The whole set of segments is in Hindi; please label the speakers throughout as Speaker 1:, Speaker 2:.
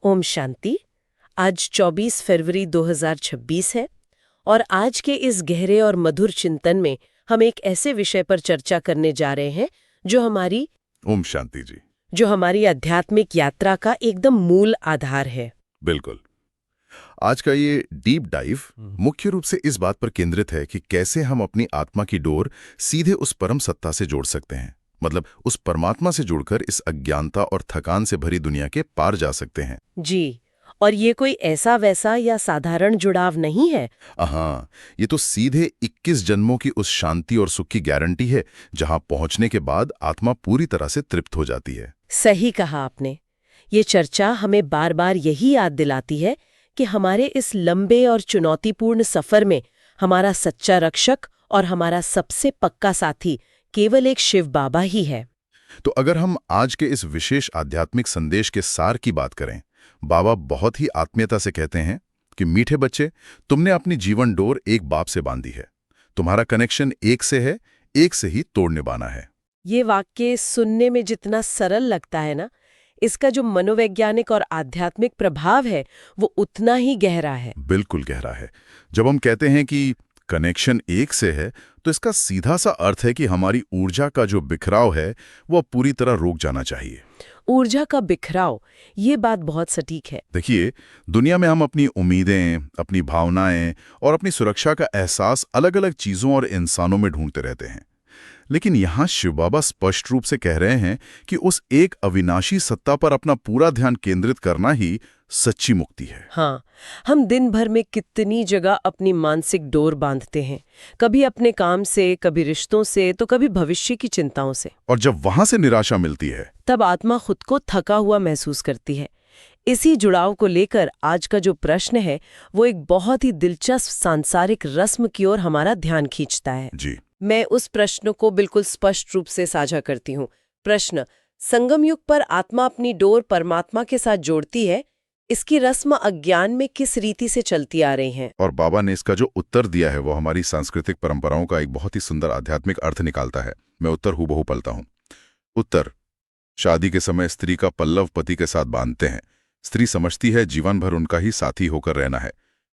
Speaker 1: ओम शांति। आज 24 फरवरी 2026 है और आज के इस गहरे और मधुर चिंतन में हम एक ऐसे विषय पर चर्चा करने जा रहे हैं जो हमारी
Speaker 2: ओम शांति जी।
Speaker 1: आध्यात्मिक यात्रा का एकदम मूल आधार है।
Speaker 2: बिल्कुल। आज का ये डीप डाइव मुख्य रूप से इस बात पर केंद्रित है कि कैसे हम अपनी आत्मा की डोर सीधे उस परम सत्ता से जोड़ सकते हैं, मतलब उस परमात्मा से जुड़कर इस अज्ञानता और थकान से भरी दुनिया के पार जा सकते हैं।
Speaker 1: जी, और ये कोई ऐसा वैसा या साधारण जुड़ाव नहीं है।
Speaker 2: हाँ, ये तो सीधे 21 जन्मों की उस शांति और सुख की गारंटी है जहां पहुंचने के बाद आत्मा पूरी तरह से तृप्त हो जाती है।
Speaker 1: सही कहा आपने। ये चर्चा हमें बार बार यही याद दिलाती है कि हमारे इस लंबे और चुनौतीपूर्ण सफर में हमारा सच्चा रक्षक और हमारा सबसे पक्का साथी केवल एक शिव बाबा ही है।
Speaker 2: तो अगर हम आज के इस विशेष आध्यात्मिक संदेश के सार की बात करें, बाबा बहुत ही आत्मीयता से कहते हैं कि मीठे बच्चे, तुमने अपनी जीवन डोर एक बाप से बांधी है। तुम्हारा कनेक्शन एक से है, एक से ही तोड़ निभाना है।
Speaker 1: ये वाक्य सुनने में जितना सरल लगता है ना, इसका जो मनोवैज्ञानिक और आध्यात्मिक प्रभाव है वो उतना ही गहरा है।
Speaker 2: बिल्कुल गहरा है। जब हम कहते हैं कि कनेक्शन एक से है, तो इसका सीधा सा अर्थ है कि हमारी ऊर्जा का जो बिखराव है वो पूरी तरह रुक जाना चाहिए।
Speaker 1: ऊर्जा का बिखराव, ये बात बहुत सटीक है।
Speaker 2: देखिए, दुनिया में हम अपनी उम्मीदें, अपनी भावनाएं और अपनी सुरक्षा का एहसास अलग-अलग चीजों और इंसानों में ढूंढते रहते हैं। लेकिन यहाँ शिव बाबा स्पष्ट रूप से कह रहे हैं कि उस एक अविनाशी सत्ता पर अपना पूरा ध्यान केंद्रित करना ही सच्ची मुक्ति है।
Speaker 1: हाँ, हम दिन भर में कितनी जगह अपनी मानसिक डोर बांधते हैं, कभी अपने काम से, कभी रिश्तों से, तो कभी भविष्य की चिंताओं से।
Speaker 2: और जब वहां से निराशा मिलती है,
Speaker 1: तब आत्मा खुद को थका हुआ महसूस करती है। इसी जुड़ाव को लेकर आज का जो प्रश्न है वो एक बहुत ही दिलचस्प सांसारिक रस्म की ओर हमारा ध्यान खींचता है।
Speaker 2: जी,
Speaker 1: मैं उस प्रश्न को बिल्कुल स्पष्ट रूप से साझा करती हूँ। प्रश्न, संगम युग पर आत्मा अपनी डोर परमात्मा के साथ जोड़ती है, इसकी रस्म अज्ञान में किस रीति से चलती आ रही है?
Speaker 2: और बाबा ने इसका जो उत्तर दिया है वो हमारी सांस्कृतिक परंपराओं का एक बहुत ही सुंदर आध्यात्मिक अर्थ निकालता है। मैं उत्तर हूबहू पलता हूँ। उत्तर, शादी के समय स्त्री का पल्लव पति के साथ बांधते हैं। स्त्री समझती है जीवन भर उनका ही साथी होकर रहना है।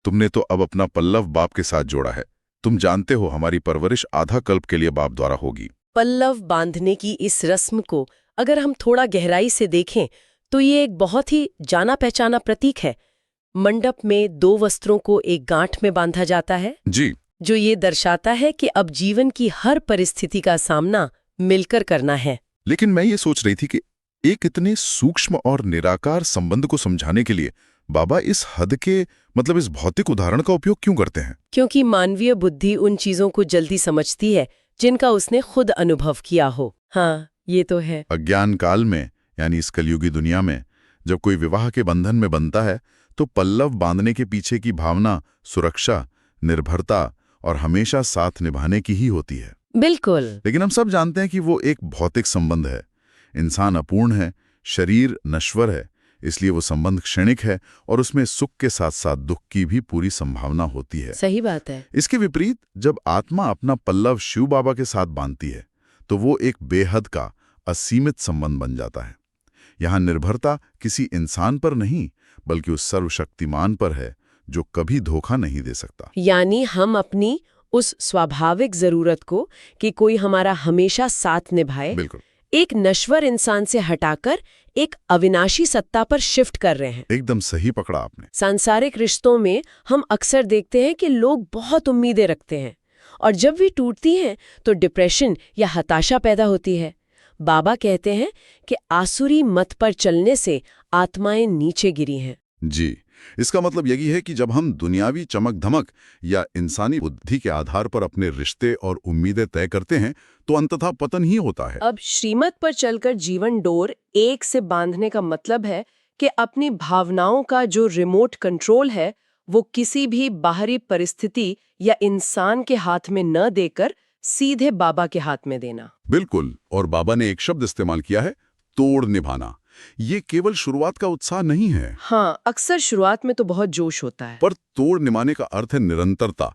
Speaker 2: तुमने तो अब अपना पल्लव बाप के साथ जोड़ा है। तुम जानते हो हमारी परवरिश आधा कल्प के लिए बाप द्वारा होगी।
Speaker 1: पल्लव बांधने की इस रस्म को अगर हम थोड़ा गहराई से देखें तो ये एक बहुत ही जाना पहचाना प्रतीक है। मंडप में दो वस्त्रों को एक गांठ में बांधा जाता है
Speaker 2: जी,
Speaker 1: जो ये दर्शाता है कि अब जीवन की हर परिस्थिति का सामना मिलकर करना है।
Speaker 2: लेकिन मैं ये सोच रही थी कि एक इतने सूक्ष्म और निराकार संबंध को समझाने के लिए बाबा इस हद के, मतलब इस भौतिक उदाहरण का उपयोग क्यों करते हैं?
Speaker 1: क्योंकि मानवीय बुद्धि उन चीजों को जल्दी समझती है जिनका उसने खुद अनुभव किया हो। हाँ, ये तो है।
Speaker 2: अज्ञान काल में, यानी इस कलयुगी दुनिया में, जब कोई विवाह के बंधन में बंधता है तो पल्लव बांधने के पीछे की भावना सुरक्षा, निर्भरता और हमेशा साथ निभाने की ही होती है।
Speaker 1: बिल्कुल।
Speaker 2: लेकिन हम सब जानते हैं कि वो एक भौतिक संबंध है। इंसान अपूर्ण है, शरीर नश्वर है, इसलिए वो संबंध क्षणिक है और उसमें सुख के साथ साथ दुख की भी पूरी संभावना होती है।
Speaker 1: सही बात है।
Speaker 2: इसके विपरीत जब आत्मा अपना पल्लव शिव बाबा के साथ बांधती है तो वो एक बेहद का असीमित संबंध बन जाता है। यहाँ निर्भरता किसी इंसान पर नहीं बल्कि उस सर्वशक्तिमान पर है जो कभी धोखा नहीं दे सकता।
Speaker 1: यानी हम अपनी उस स्वाभाविक जरूरत को कि कोई हमारा हमेशा साथ निभाए,
Speaker 2: बिल्कुल,
Speaker 1: एक नश्वर इंसान से हटाकर एक अविनाशी सत्ता पर शिफ्ट कर रहे हैं।
Speaker 2: एकदम सही पकड़ा आपने।
Speaker 1: सांसारिक रिश्तों में हम अक्सर देखते हैं कि लोग बहुत उम्मीदें रखते हैं और जब वे टूटती हैं तो डिप्रेशन या हताशा पैदा होती है। बाबा कहते हैं कि आसुरी मत पर चलने से आत्माएं नीचे गिरी हैं।
Speaker 2: जी, इसका मतलब यही है कि जब हम दुनियावी चमक धमक या इंसानी बुद्धि के आधार पर अपने रिश्ते और उम्मीदें तय करते हैं तो अंततः पतन ही होता है।
Speaker 1: अब श्रीमत पर चलकर जीवन डोर एक से बांधने का मतलब है कि अपनी भावनाओं का जो रिमोट कंट्रोल है वो किसी भी बाहरी परिस्थिति या इंसान के हाथ में न देकर सीधे बाबा के हाथ में देना।
Speaker 2: बिल्कुल, और बाबा ने एक शब्द इस्तेमाल किया है, तोड़ निभाना। ये केवल शुरुआत का उत्साह नहीं है।
Speaker 1: हाँ, अक्सर शुरुआत में तो बहुत जोश होता है,
Speaker 2: पर तोड़ निभाने का अर्थ है निरंतरता।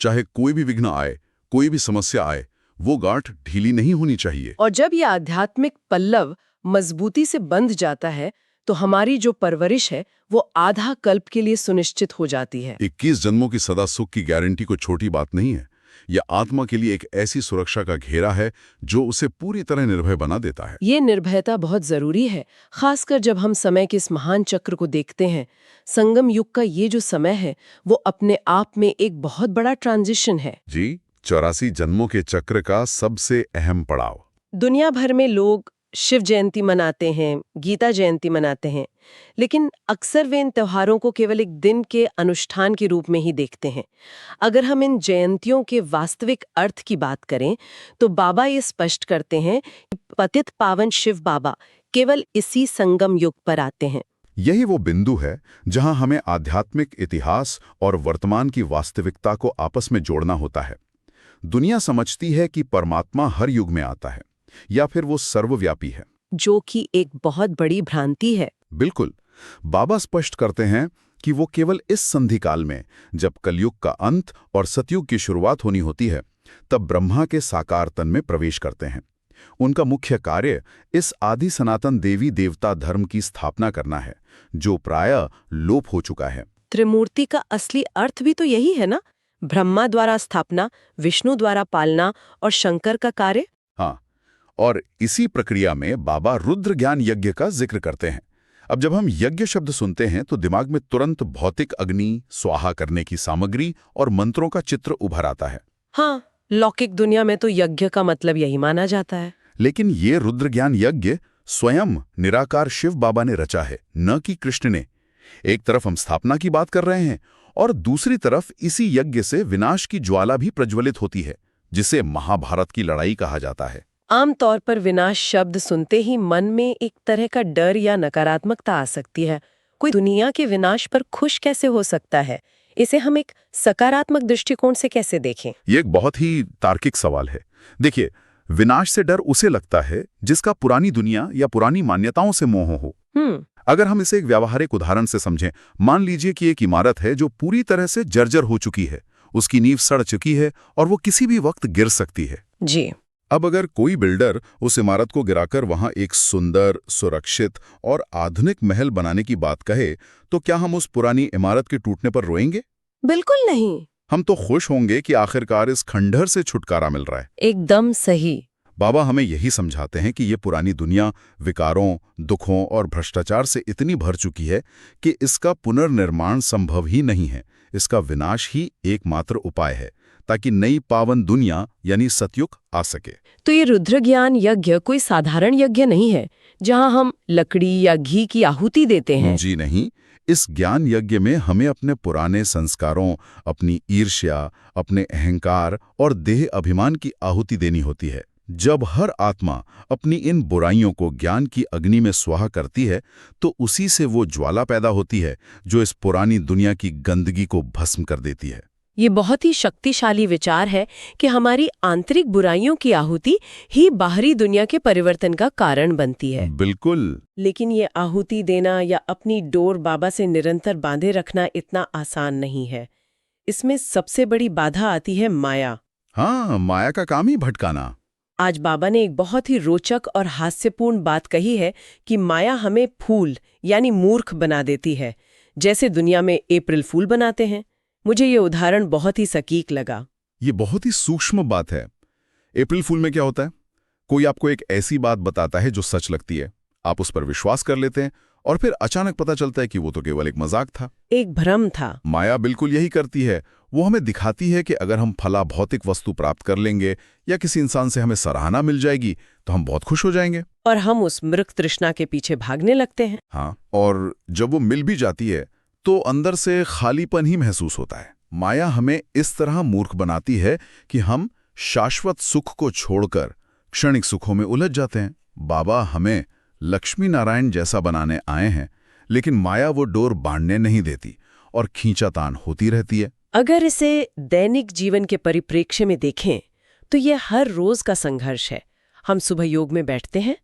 Speaker 2: चाहे कोई भी विघ्न आए, कोई भी समस्या आए, वो गांठ ढीली नहीं होनी चाहिए।
Speaker 1: और जब ये आध्यात्मिक पल्लव मजबूती से बंध जाता है तो हमारी जो परवरिश है वो आधा कल्प के लिए सुनिश्चित हो जाती है।
Speaker 2: 21 जन्मों की सदा सुख की गारंटी कोई छोटी बात नहीं है। यह आत्मा के लिए एक ऐसी सुरक्षा का घेरा है जो उसे पूरी तरह निर्भय बना देता है।
Speaker 1: ये निर्भयता बहुत जरूरी है, खासकर जब हम समय के इस महान चक्र को देखते हैं। संगम युग का ये जो समय है वो अपने आप में एक बहुत बड़ा ट्रांजिशन है।
Speaker 2: जी, 84 जन्मों के चक्र का सबसे अहम पड़ाव।
Speaker 1: दुनिया भर में लोग शिव जयंती मनाते हैं, गीता जयंती मनाते हैं, लेकिन अक्सर वे इन त्योहारों को केवल एक दिन के अनुष्ठान के रूप में ही देखते हैं। अगर हम इन जयंतियों के वास्तविक अर्थ की बात करें तो बाबा ये स्पष्ट करते हैं कि पतित पावन शिव बाबा केवल इसी संगम युग पर आते हैं।
Speaker 2: यही वो बिंदु है जहां हमें आध्यात्मिक इतिहास और वर्तमान की वास्तविकता को आपस में जोड़ना होता है। दुनिया समझती है कि परमात्मा हर युग में आता है या फिर वो सर्वव्यापी है,
Speaker 1: जो कि एक बहुत बड़ी भ्रांति है।
Speaker 2: बिल्कुल। बाबा स्पष्ट करते हैं कि वो केवल इस संधिकाल में, जब कलयुग का अंत और सतयुग की शुरुआत होनी होती है, तब ब्रह्मा के साकार तन में प्रवेश करते हैं। उनका मुख्य कार्य इस आदि सनातन देवी देवता धर्म की स्थापना करना है, जो प्रायः लोप हो चुका है।
Speaker 1: त्रिमूर्ति का असली अर्थ भी तो यही है ना, ब्रह्मा द्वारा स्थापना, विष्णु द्वारा पालना और शंकर का कार्य।
Speaker 2: हाँ, और इसी प्रक्रिया में बाबा रुद्र ज्ञान यज्ञ का जिक्र करते हैं। अब जब हम यज्ञ शब्द सुनते हैं तो दिमाग में तुरंत भौतिक अग्नि, स्वाहा करने की सामग्री और मंत्रों का चित्र उभर आता है।
Speaker 1: हाँ, लौकिक दुनिया में तो यज्ञ का मतलब यही माना जाता है।
Speaker 2: लेकिन ये रुद्र ज्ञान यज्ञ स्वयं निराकार शिव बाबा ने रचा है, न कि कृष्ण ने। एक तरफ हम स्थापना की बात कर रहे हैं और दूसरी तरफ इसी यज्ञ से विनाश की ज्वाला भी प्रज्वलित होती है, जिसे महाभारत की लड़ाई कहा जाता है।
Speaker 1: आमतौर पर विनाश शब्द सुनते ही मन में एक तरह का डर या नकारात्मकता आ सकती है। कोई दुनिया के विनाश पर खुश कैसे हो सकता है? इसे हम एक सकारात्मक दृष्टिकोण से कैसे देखें?
Speaker 2: ये एक बहुत ही तार्किक सवाल है। देखिए, विनाश से डर उसे लगता है जिसका पुरानी दुनिया या पुरानी मान्यताओं से मोह हो। अगर हम इसे एक व्यावहारिक उदाहरण से समझें, मान लीजिए कि एक इमारत है जो पूरी तरह से जर्जर हो चुकी है, उसकी नींव सड़ चुकी है और वो किसी भी वक्त गिर सकती है।
Speaker 1: जी।
Speaker 2: अब अगर कोई बिल्डर उस इमारत को गिराकर वहां एक सुंदर, सुरक्षित और आधुनिक महल बनाने की बात कहे, तो क्या हम उस पुरानी इमारत के टूटने पर रोएंगे?
Speaker 1: बिल्कुल नहीं।
Speaker 2: हम तो खुश होंगे कि आखिरकार इस खंडहर से छुटकारा मिल रहा है।
Speaker 1: एकदम सही।
Speaker 2: बाबा हमें यही समझाते हैं कि ये पुरानी दुनिया विकारों, दुखों और भ्रष्टाचार से इतनी भर चुकी है कि इसका पुनर्निर्माण संभव ही नहीं है। इसका विनाश ही एकमात्र उपाय है, ताकि नई पावन दुनिया यानी सतयुग आ सके।
Speaker 1: तो ये रुद्र ज्ञान यज्ञ कोई साधारण यज्ञ नहीं है जहां हम लकड़ी या घी की आहुति देते हैं।
Speaker 2: जी नहीं, इस ज्ञान यज्ञ में हमें अपने पुराने संस्कारों, अपनी ईर्ष्या, अपने अहंकार और देह अभिमान की आहुति देनी होती है। जब हर आत्मा अपनी इन बुराइयों को ज्ञान की अग्नि में स्वाहा करती है, तो उसी से वो ज्वाला पैदा होती है जो इस पुरानी दुनिया की गंदगी को भस्म कर देती है।
Speaker 1: ये बहुत ही शक्तिशाली विचार है कि हमारी आंतरिक बुराइयों की आहुति ही बाहरी दुनिया के परिवर्तन का कारण बनती है।
Speaker 2: बिल्कुल।
Speaker 1: लेकिन ये आहुति देना या अपनी डोर बाबा से निरंतर बांधे रखना इतना आसान नहीं है। इसमें सबसे बड़ी बाधा आती है माया।
Speaker 2: हाँ, माया का काम ही भटकाना।
Speaker 1: आज बाबा ने एक बहुत ही रोचक और हास्यपूर्ण बात कही है कि माया हमें फूल यानी मूर्ख बना देती है, जैसे दुनिया में अप्रैल फूल बनाते हैं। मुझे ये उदाहरण बहुत ही सटीक लगा।
Speaker 2: ये बहुत ही सूक्ष्म बात है। अप्रैल फूल में क्या होता है? कोई आपको एक ऐसी बात बताता है जो सच लगती है, आप उस पर विश्वास कर लेते हैं और फिर अचानक पता चलता है कि वो तो केवल एक मजाक था,
Speaker 1: एक भ्रम था।
Speaker 2: माया बिल्कुल यही करती है। वो हमें दिखाती है कि अगर हम फला भौतिक वस्तु प्राप्त कर लेंगे या किसी इंसान से हमें सराहना मिल जाएगी तो हम बहुत खुश हो जाएंगे,
Speaker 1: और हम उस मृग तृष्णा के पीछे भागने लगते हैं।
Speaker 2: हाँ, और जब वो मिल भी जाती है तो अंदर से खालीपन ही महसूस होता है। माया हमें इस तरह मूर्ख बनाती है कि हम शाश्वत सुख को छोड़कर क्षणिक सुखों में उलझ जाते हैं। बाबा हमें लक्ष्मी नारायण जैसा बनाने आए हैं, लेकिन माया वो डोर बांधने नहीं देती और खींचातान होती रहती है।
Speaker 1: अगर इसे दैनिक जीवन के परिप्रेक्ष्य में देखें तो यह हर रोज का संघर्ष है। हम सुबह योग में बैठते हैं,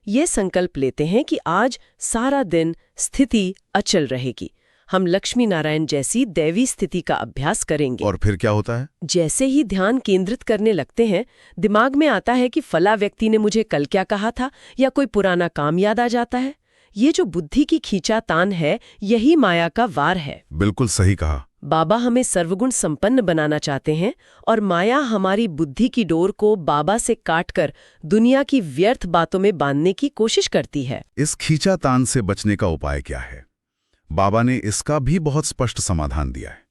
Speaker 1: ये संकल्प लेते हैं कि आज सारा दिन स्थिति अचल रहेगी, हम लक्ष्मी नारायण जैसी दैवी स्थिति का अभ्यास करेंगे।
Speaker 2: और फिर क्या होता है?
Speaker 1: जैसे ही ध्यान केंद्रित करने लगते हैं, दिमाग में आता है कि फला व्यक्ति ने मुझे कल क्या कहा था, या कोई पुराना काम याद आ जाता है, ये जो बुद्धि की खींचातान है, यही माया का वार है।
Speaker 2: बिल्कुल सही कहा।
Speaker 1: बाबा हमें सर्वगुण संपन्न बनाना चाहते हैं और माया हमारी बुद्धि की डोर को बाबा से काटकर दुनिया की व्यर्थ बातों में बांधने की कोशिश करती है।
Speaker 2: इस खींचातान से बचने का उपाय क्या है? बाबा ने इसका भी बहुत स्पष्ट समाधान दिया है।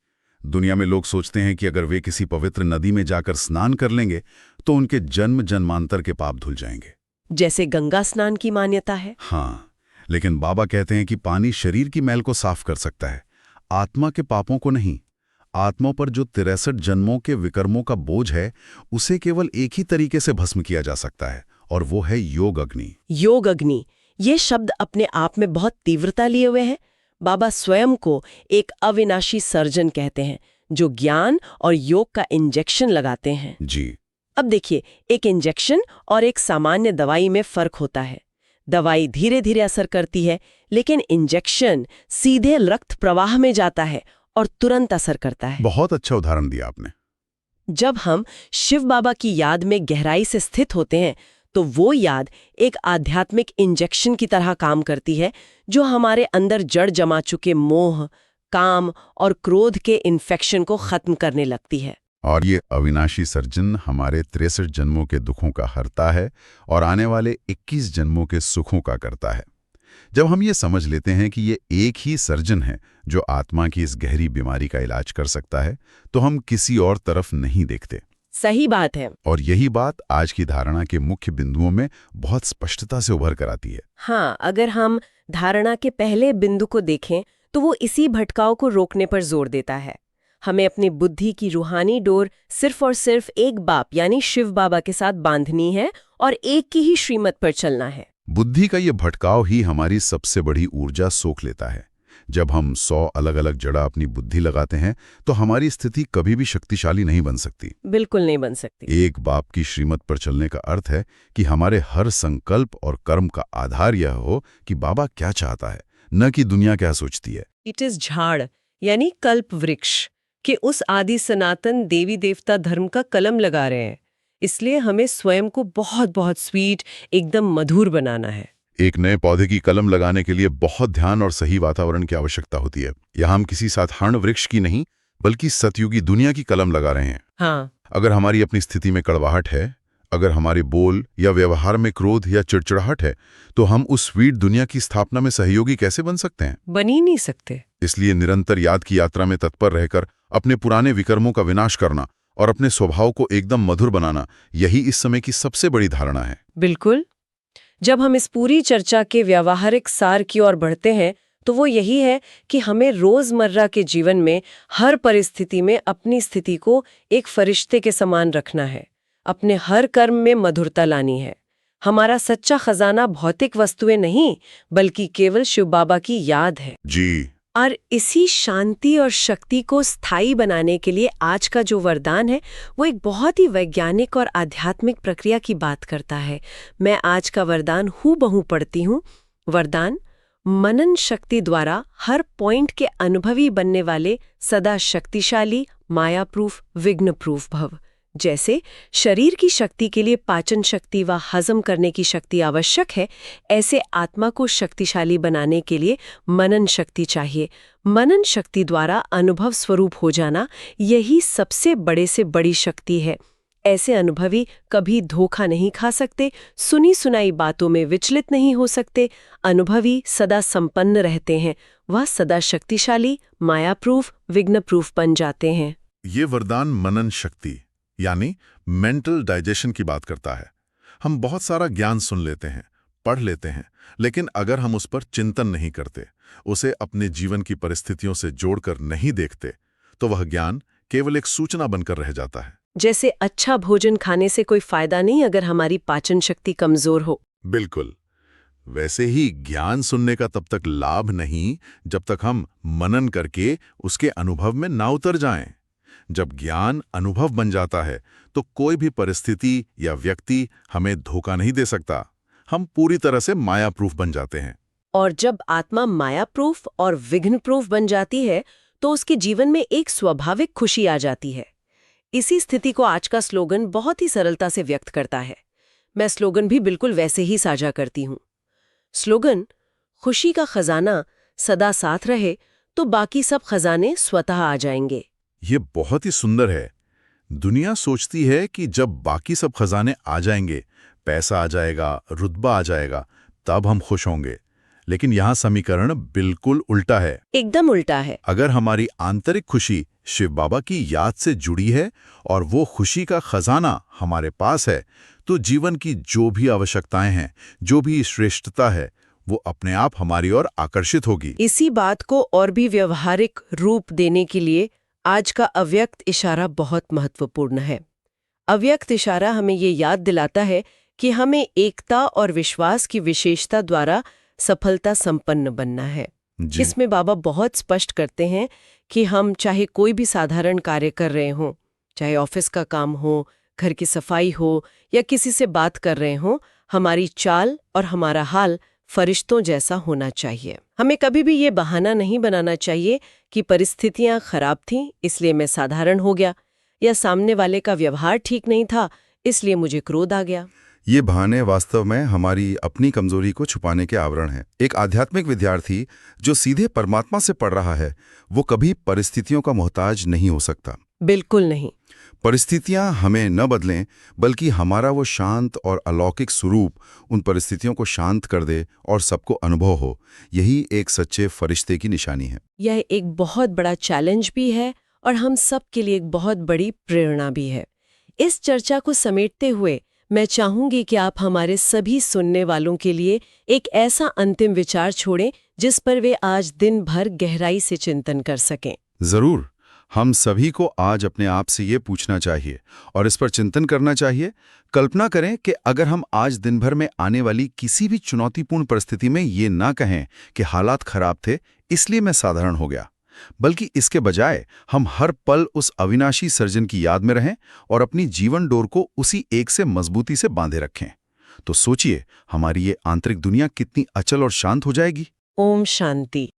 Speaker 2: दुनिया में लोग सोचते हैं कि अगर वे किसी पवित्र नदी में जाकर स्नान कर लेंगे तो उनके जन्म जन्मांतर के पाप धुल जाएंगे,
Speaker 1: जैसे गंगा स्नान की मान्यता है।
Speaker 2: हाँ, लेकिन बाबा कहते हैं कि पानी शरीर की मैल को साफ कर सकता है, आत्मा के पापों को नहीं। आत्मा पर जो 63 जन्मों के विकर्मों का बोझ है, उसे केवल एक ही तरीके से भस्म किया जा सकता है, और वो है योग अग्नि।
Speaker 1: योग अग्नि, ये शब्द अपने आप में बहुत तीव्रता लिए हुए हैं। बाबा स्वयं को एक अविनाशी सर्जन कहते हैं, जो ज्ञान और योग का इंजेक्शन लगाते हैं।
Speaker 2: जी।
Speaker 1: अब देखिए, एक इंजेक्शन और एक सामान्य दवाई में फर्क होता है। दवाई धीरे धीरे असर करती है, लेकिन इंजेक्शन सीधे रक्त प्रवाह में जाता है और तुरंत असर करता है।
Speaker 2: बहुत अच्छा उदाहरण दिया आपने।
Speaker 1: जब हम शिव बाबा की याद में गहराई से स्थित होते हैं, तो वो याद एक आध्यात्मिक इंजेक्शन की तरह काम करती है, जो हमारे अंदर जड़ जमा चुके मोह, काम और क्रोध के इन्फेक्शन को खत्म करने लगती है।
Speaker 2: और ये अविनाशी सर्जन हमारे 63 जन्मों के दुखों का हरता है और आने वाले 21 जन्मों के सुखों का करता है। जब हम ये समझ लेते हैं कि ये एक ही सर्जन है जो आत्मा की इस गहरी बीमारी का इलाज कर सकता है, तो हम किसी और तरफ नहीं देखते।
Speaker 1: सही बात है।
Speaker 2: और यही बात आज की धारणा के मुख्य बिंदुओं में बहुत स्पष्टता से उभर कर आती है।
Speaker 1: हाँ, अगर हम धारणा के पहले बिंदु को देखें तो वो इसी भटकाव को रोकने पर जोर देता है। हमें अपनी बुद्धि की रूहानी डोर सिर्फ और सिर्फ एक बाप यानी शिव बाबा के साथ बांधनी है और एक की ही श्रीमत पर चलना है।
Speaker 2: बुद्धि का ये भटकाव ही हमारी सबसे बड़ी ऊर्जा सोख लेता है। जब हम 100 अलग अलग जड़ा अपनी बुद्धि लगाते हैं तो हमारी स्थिति कभी भी शक्तिशाली नहीं बन सकती।
Speaker 1: बिल्कुल नहीं बन सकती।
Speaker 2: एक बाप की श्रीमत पर चलने का अर्थ है कि हमारे हर संकल्प और कर्म का आधार यह हो कि बाबा क्या चाहता है, न कि दुनिया क्या सोचती है।
Speaker 1: इट इज झाड़ यानी कल्प वृक्ष के उस आदि सनातन देवी देवता धर्म का कलम लगा रहे हैं। इसलिए हमें स्वयं को बहुत बहुत स्वीट, एकदम मधुर बनाना है।
Speaker 2: एक नए पौधे की कलम लगाने के लिए बहुत ध्यान और सही वातावरण की आवश्यकता होती है। यहाँ हम किसी साधारण वृक्ष की नहीं, बल्कि सतयुगी दुनिया की कलम लगा रहे हैं।
Speaker 1: हाँ।
Speaker 2: अगर हमारी अपनी स्थिति में कड़वाहट है, अगर हमारे बोल या व्यवहार में क्रोध या चिड़चिड़ाहट है, तो हम उस स्वीट दुनिया की स्थापना में सहयोगी कैसे बन सकते हैं?
Speaker 1: बन ही नहीं सकते।
Speaker 2: इसलिए निरंतर याद की यात्रा में तत्पर रहकर अपने पुराने विकर्मों का विनाश करना और अपने स्वभाव को एकदम मधुर बनाना, यही इस समय की सबसे बड़ी धारणा है।
Speaker 1: बिल्कुल। जब हम इस पूरी चर्चा के व्यावहारिक सार की ओर बढ़ते हैं, तो वो यही है कि हमें रोजमर्रा के जीवन में हर परिस्थिति में अपनी स्थिति को एक फरिश्ते के समान रखना है। अपने हर कर्म में मधुरता लानी है। हमारा सच्चा खजाना भौतिक वस्तुएं नहीं, बल्कि केवल शिव बाबा की याद है।
Speaker 2: जी।
Speaker 1: और इसी शांति और शक्ति को स्थायी बनाने के लिए आज का जो वरदान है, वो एक बहुत ही वैज्ञानिक और आध्यात्मिक प्रक्रिया की बात करता है। मैं आज का वरदान हूबहू पढ़ती हूँ। वरदान: मनन शक्ति द्वारा हर पॉइंट के अनुभवी बनने वाले सदा शक्तिशाली, माया प्रूफ, विघ्न प्रूफ भव। जैसे शरीर की शक्ति के लिए पाचन शक्ति व हजम करने की शक्ति आवश्यक है, ऐसे आत्मा को शक्तिशाली बनाने के लिए मनन शक्ति चाहिए। मनन शक्ति द्वारा अनुभव स्वरूप हो जाना, यही सबसे बड़े से बड़ी शक्ति है। ऐसे अनुभवी कभी धोखा नहीं खा सकते, सुनी सुनाई बातों में विचलित नहीं हो सकते। अनुभवी सदा संपन्न रहते हैं, वह सदा शक्तिशाली, माया प्रूफ, विघ्न प्रूफ बन जाते हैं।
Speaker 2: ये वरदान मनन शक्ति यानी मेंटल डाइजेशन की बात करता है। हम बहुत सारा ज्ञान सुन लेते हैं, पढ़ लेते हैं, लेकिन अगर हम उस पर चिंतन नहीं करते, उसे अपने जीवन की परिस्थितियों से जोड़कर नहीं देखते, तो वह ज्ञान केवल एक सूचना बनकर रह जाता है।
Speaker 1: जैसे अच्छा भोजन खाने से कोई फायदा नहीं अगर हमारी पाचन शक्ति कमजोर हो।
Speaker 2: बिल्कुल। वैसे ही ज्ञान सुनने का तब तक लाभ नहीं जब तक हम मनन करके उसके अनुभव में ना उतर जाएं। जब ज्ञान अनुभव बन जाता है तो कोई भी परिस्थिति या व्यक्ति हमें धोखा नहीं दे सकता। हम पूरी तरह से माया प्रूफ बन जाते हैं।
Speaker 1: और जब आत्मा माया प्रूफ और विघ्न प्रूफ बन जाती है, तो उसके जीवन में एक स्वाभाविक खुशी आ जाती है। इसी स्थिति को आज का स्लोगन बहुत ही सरलता से व्यक्त करता है। मैं स्लोगन भी बिल्कुल वैसे ही साझा करती हूँ। स्लोगन: खुशी का खजाना सदा साथ रहे तो बाकी सब खजाने स्वतः आ जाएंगे।
Speaker 2: ये बहुत ही सुंदर है। दुनिया सोचती है कि जब बाकी सब खजाने आ जाएंगे, पैसा आ जाएगा, रुतबा आ जाएगा, तब हम खुश होंगे। लेकिन यहाँ समीकरण बिल्कुल उल्टा है।
Speaker 1: एकदम उल्टा है।
Speaker 2: अगर हमारी आंतरिक खुशी शिव बाबा की याद से जुड़ी है और वो खुशी का खजाना हमारे पास है, तो जीवन की जो भी आवश्यकताएं हैं, जो भी श्रेष्ठता है, वो अपने आप हमारी ओर आकर्षित होगी।
Speaker 1: इसी बात को और भी व्यवहारिक रूप देने के लिए आज का अव्यक्त इशारा बहुत महत्वपूर्ण है। अव्यक्त इशारा हमें ये याद दिलाता है कि हमें एकता और विश्वास की विशेषता द्वारा सफलता संपन्न बनना है। इसमें बाबा बहुत स्पष्ट करते हैं कि हम चाहे कोई भी साधारण कार्य कर रहे हों, चाहे ऑफिस का काम हो, घर की सफाई हो या किसी से बात कर रहे हों, हमारी चाल और हमारा हाल फरिश्तों जैसा होना चाहिए। हमें कभी भी ये बहाना नहीं बनाना चाहिए कि परिस्थितियां खराब थीं इसलिए मैं साधारण हो गया, या सामने वाले का व्यवहार ठीक नहीं था इसलिए मुझे क्रोध आ गया।
Speaker 2: ये बहाने वास्तव में हमारी अपनी कमजोरी को छुपाने के आवरण हैं। एक आध्यात्मिक विद्यार्थी जो सीधे परमात्मा से पढ़ रहा है, वो कभी परिस्थितियों का मोहताज नहीं हो सकता।
Speaker 1: बिल्कुल नहीं।
Speaker 2: परिस्थितियां हमें न बदलें, बल्कि हमारा वो शांत और अलौकिक स्वरूप उन परिस्थितियों को शांत कर दे और सबको अनुभव हो। यही एक सच्चे फरिश्ते की निशानी है।
Speaker 1: यह एक बहुत बड़ा चैलेंज भी है और हम सब के लिए एक बहुत बड़ी प्रेरणा भी है। इस चर्चा को समेटते हुए मैं चाहूंगी कि आप हमारे सभी सुनने वालों के लिए एक ऐसा अंतिम विचार छोड़ें जिस पर वे आज दिन भर गहराई से चिंतन कर सकें।
Speaker 2: जरूर। हम सभी को आज अपने आप से ये पूछना चाहिए और इस पर चिंतन करना चाहिए। कल्पना करें कि अगर हम आज दिन भर में आने वाली किसी भी चुनौतीपूर्ण परिस्थिति में ये ना कहें कि हालात खराब थे इसलिए मैं साधारण हो गया, बल्कि इसके बजाय हम हर पल उस अविनाशी सर्जन की याद में रहें और अपनी जीवन डोर को उसी एक से मजबूती से बांधे रखें, तो सोचिए हमारी ये आंतरिक दुनिया कितनी अचल और शांत हो जाएगी।
Speaker 1: ओम शांति।